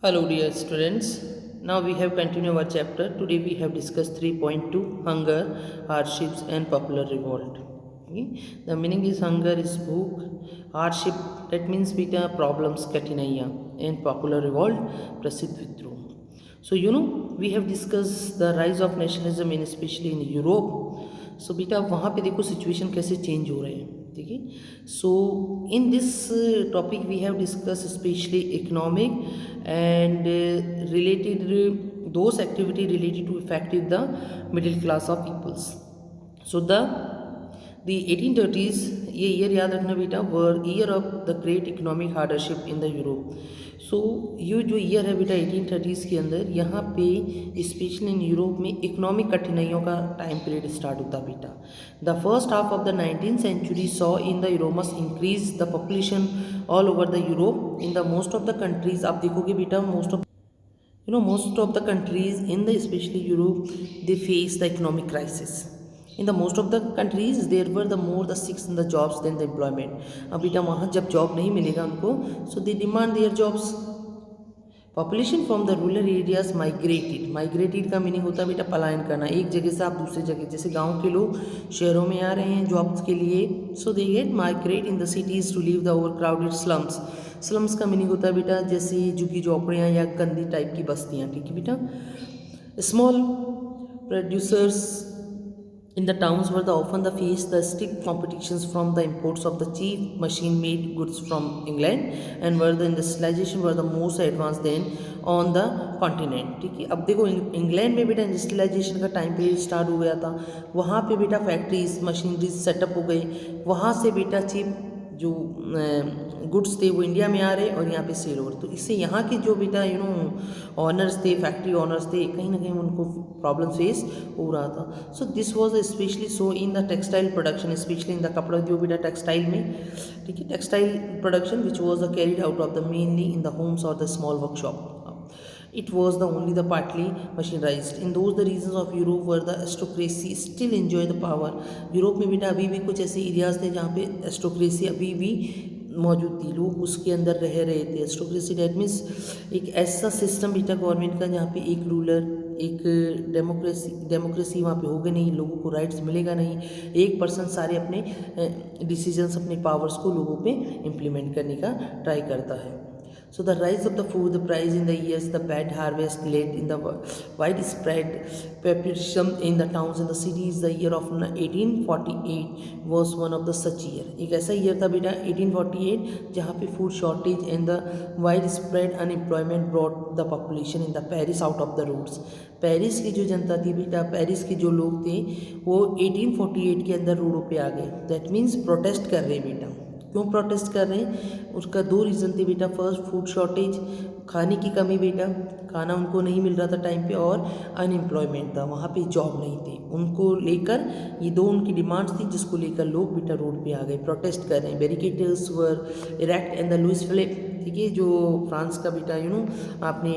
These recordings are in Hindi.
Hello, dear students. Now we have continued our chapter. Today we have discussed 3.2 hunger, hardships, and popular revolt. Okay? The meaning is hunger is bhook, hardship that means beta problems katinaiya, and popular revolt prasidh vidroh. So we have discussed the rise of nationalism in especially in Europe. सो बेटा वहाँ पे देखो सिचुएशन कैसे चेंज हो रहे हैं, ठीक है. So in this topic we have discuss specially economic and related those activity related to effective the middle class of peoples. So the 1830s ये ईयर याद रखना बेटा were year of the great economic hardship in the Europe. So ये जो ईयर है बेटा 1830s के अंदर यहाँ पे स्पेशली इन यूरोप में इकोनॉमिक कठिनाइयों का टाइम पीरियड स्टार्ट होता बेटा. The first half of the 19th century saw in the enormous increase the population all over the Europe in the most of the countries. आप देखोगे बेटा most of the countries in the especially Europe they face the economic crisis. In the most of the countries there were the more the seeks in the jobs than the employment. अब बेटा वहाँ जब जॉब नहीं मिलेगा उनको so they demand their jobs. Population from the rural areas migrated का मीनिंग होता है बेटा पलायन करना, एक जगह से आप दूसरे जगह. जैसे गांव के लोग शहरों में आ रहे हैं जॉब्स के लिए, so they get migrate in the cities to leave the overcrowded slums. Slums का मीनिंग होता है बेटा जैसे झुग्गी झोपड़ियाँ या गंदी टाइप की बस्तियाँ, ठीक है बेटा. Small producers in the towns were often the face the strict competitions from the imports of the cheap machine made goods from England and where the industrialization were the most advanced then on the continent. ठीक है. अब देखो इंग्लैंड में बेटा इंडस्ट्रियलाइजेशन का टाइम पीरियड स्टार्ट हो गया था, वहाँ पे बेटा फैक्ट्रीज मशीनरीज सेटअप हो गई, वहाँ से बेटा चीप जो गुड्स थे वो इंडिया में आ रहे और यहाँ पे सेल हो रहे. तो इससे यहाँ के जो बेटा ऑनर्स थे, फैक्ट्री ऑनर्स थे, कहीं ना कहीं उनको प्रॉब्लम फेस हो रहा था. So this was specially so in the textile production, specially in the कपड़ा जो बेटा टेक्सटाइल में, ठीक है, textile production which was the carried out of the mainly in the homes और the small workshop. It was the only the partly machinerized. In those the regions of Europe where the aristocracy still enjoy the power. Europe में बेटा अभी भी कुछ ऐसे एरियाज थे जहाँ पे एस्टोक्रेसी अभी भी मौजूद थी, लोग उसके अंदर रह रहे थे. एस्टोक्रेसी डेट मीन्स एक ऐसा सिस्टम बेटा गवर्नमेंट का जहाँ पे एक रूलर एक डेमोक्रेसी वहाँ पे होगा नहीं, लोगों को राइट्स मिलेगा नहीं, एक पर्सन सारे अपने डिसीजंस अपने पावर्स को लोगों पे इम्प्लीमेंट करने का ट्राई करता है. So the rise of the food, the price in the years, the bad harvest led in the widespread pauperism in the towns and the cities. The year of 1848 was one of the such year. एक ऐसा ईयर था बेटा 1848 जहाँ पे food shortage and the widespread unemployment brought the population in the Paris out of the roads. Paris की जो जनता थी बेटा, पेरिस के जो लोग थे वो 1848 के अंदर रोडों पे आ गए. दैट मीन्स प्रोटेस्ट कर रहे बेटा. क्यों प्रोटेस्ट कर रहे हैं? उसका दो रीज़न थे बेटा. फर्स्ट फूड शॉर्टेज, खाने की कमी बेटा, खाना उनको नहीं मिल रहा था टाइम पे, और अनएम्प्लॉयमेंट था, वहाँ पे जॉब नहीं थी. उनको लेकर ये दो उनकी डिमांड्स थी जिसको लेकर लोग बेटा रोड पे आ गए, प्रोटेस्ट कर रहे हैं. Barricades were erect and the Louis Philippe, ठीक है, जो फ्रांस का बेटा आपने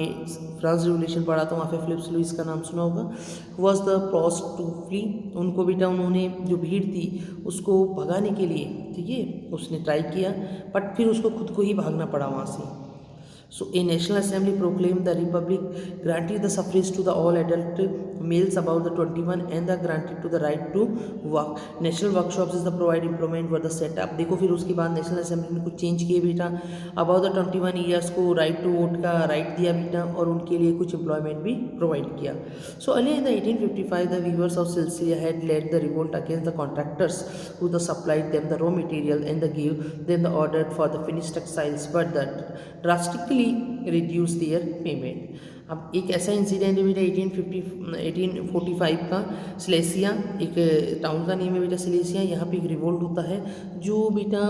फ्रांस रिवोल्यूशन पढ़ा तो वहाँ पे फिलिप्स लुइस का नाम सुना होगा. Was the first to flee, उनको बेटा उन्होंने जो भीड़ थी उसको भगाने के लिए, ठीक है, उसने ट्राई किया बट फिर उसको खुद को ही भागना पड़ा वहाँ से. So a National Assembly proclaimed the Republic, granted the suffrage to the all adult males above the 21 and the granted to the right to work. National workshops is the provide employment were the set up. देखो फिर उसके बाद नेशनल असेंबली ने कुछ चेंज किए बेटा. अबाउ द 21 ईयर्स को राइट टू वोट का राइट दिया बेटा और उनके लिए कुछ एम्प्लॉयमेंट भी प्रोवाइड किया. So early in the 1855 the weavers of Silesia had led the revolt against the contractors who the supplied them the raw material and the give them the order for the finished textiles but that drastically reduce their payment. अब एक ऐसा इंसिडेंट है बेटा 1845 का, सिलेसिया एक टाउन का नेम है बेटा सिलेसिया. यहाँ पे एक रिवोल्ट होता है. जो बेटा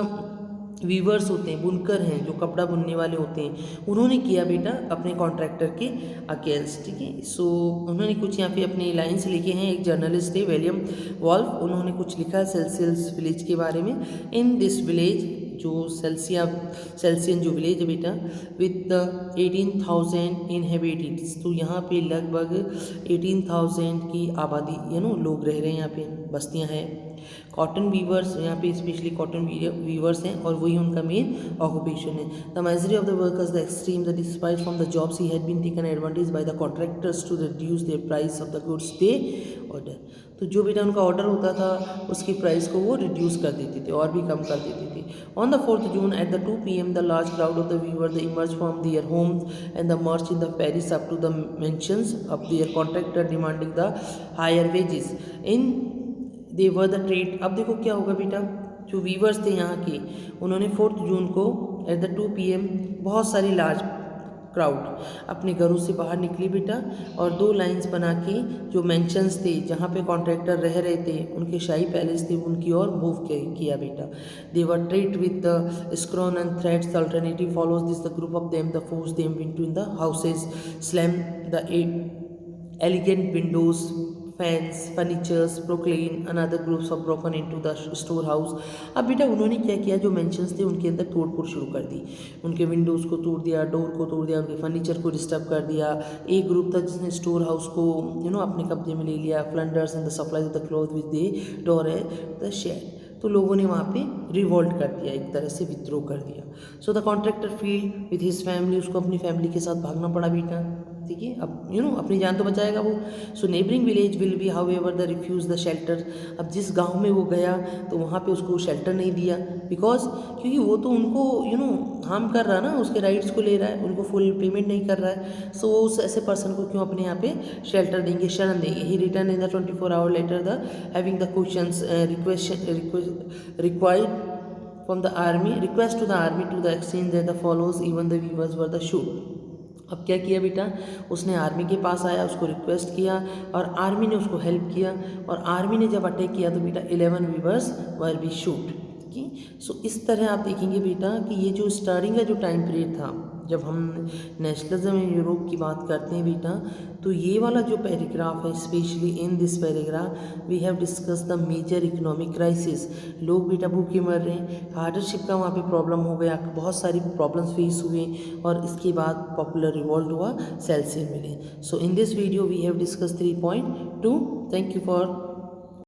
वीवर्स होते हैं, बुनकर हैं, जो कपड़ा बुनने वाले होते हैं, उन्होंने किया बेटा अपने कॉन्ट्रैक्टर के अगेंस्ट, ठीक है. सो उन्होंने कुछ यहाँ पे अपने लाइन्स लिखे हैं. एक जर्नलिस्ट थे विलियम वॉल्फ, उन्होंने कुछ लिखा सेल्सियस विलेज के बारे में. इन दिस विलेज जो सेल्सियन जो विलेज है बेटा, विथ 18,000 इनहेबिटेंट्स। तो यहाँ पे लगभग 18,000 की आबादी लोग रह रहे हैं, यहाँ पे बस्तियाँ हैं। कॉटन वीवर्स, यहाँ पे स्पेशली कॉटन वीवर्स हैं और वही उनका मेन ऑक्यूपेशन है। The majority of the workers the extreme the despite from the jobs he had been taken advantage by the contractors to reduce their price of the goods they order. तो जो बेटा उनका ऑर्डर होता था उसकी प्राइस को वो रिड्यूस कर देते थे और भी कम कर देते थे। On the 4th June at the 2 PM the large crowd of the weaver the emerge from their homes and the march in the Paris up to the mansions of their contractor demanding the higher wages in they were the trade. अब देखो क्या होगा बेटा, जो वीवर्स थे यहाँ के, उन्होंने 4 जून को एट द 2 PM बहुत सारी लार्ज क्राउड अपने घरों से बाहर निकली बेटा, और 2 लाइंस बना के जो मेंशंस थे जहाँ पे कॉन्ट्रैक्टर रह रहे थे, उनके शाही पैलेस थे, उनकी ओर मूव किया बेटा। They were treat with the scorn and threats. The alternative follows this the group of them the force them into in the houses, slam the elegant windows, fans, furnitures, porcelain another groups of broken into the storehouse. अब बेटा उन्होंने क्या किया, जो मेंशंस थे उनके अंदर तोड़ फोड़ शुरू कर दी, उनके विंडोज़ को तोड़ दिया, डोर को तोड़ दिया, उनके फर्नीचर को डिस्टर्ब कर दिया। एक ग्रुप था जिसने स्टोर हाउस को अपने कब्जे में ले लिया। Plunders and the supplies of the cloth which they tore है द शेड। तो लोगों ने वहाँ पे रिवोल्ट कर दिया, एक तरह से विद्रोह कर दिया। So the contractor field with his family, उसको अपनी फैमिली के साथ भागना पड़ा बेटा, ठीक है। अब अपनी जान तो बचाएगा वो। So neighbouring village will be however the refuse the shelter. अब जिस गांव में वो गया तो वहाँ पे उसको शेल्टर नहीं दिया, बिकॉज क्योंकि वो तो उनको हार्म कर रहा है ना, उसके राइट्स को ले रहा है, उनको फुल पेमेंट नहीं कर रहा है। सो वो उस ऐसे पर्सन को क्यों अपने यहाँ पे शेल्टर देंगे, शरण देंगे। He return in the 24 hour later the having the questions required from the army, request to the army to the exchange that the follows even the weavers were the shoot। अब क्या किया बेटा, उसने आर्मी के पास आया, उसको रिक्वेस्ट किया और आर्मी ने उसको हेल्प किया, और आर्मी ने जब अटैक किया तो बेटा 11 वीवर्स वर बी शूट। सो इस तरह आप देखेंगे बेटा कि ये जो स्टार्टिंग का जो टाइम पीरियड था, जब हम नेशनलिज्म इन यूरोप की बात करते हैं बेटा, तो ये वाला जो पैराग्राफ है, specially in this paragraph we have discuss the major economic crisis. लोग बेटा भूखे मर रहे हैं, हार्डशिप का वहाँ पे प्रॉब्लम हो गया, बहुत सारी प्रॉब्लम्स फेस हुए, और इसके बाद पॉपुलर रिवॉल्ट हुआ, सेल्सियन मिले। So in this video we have discuss 3.2। Thank you for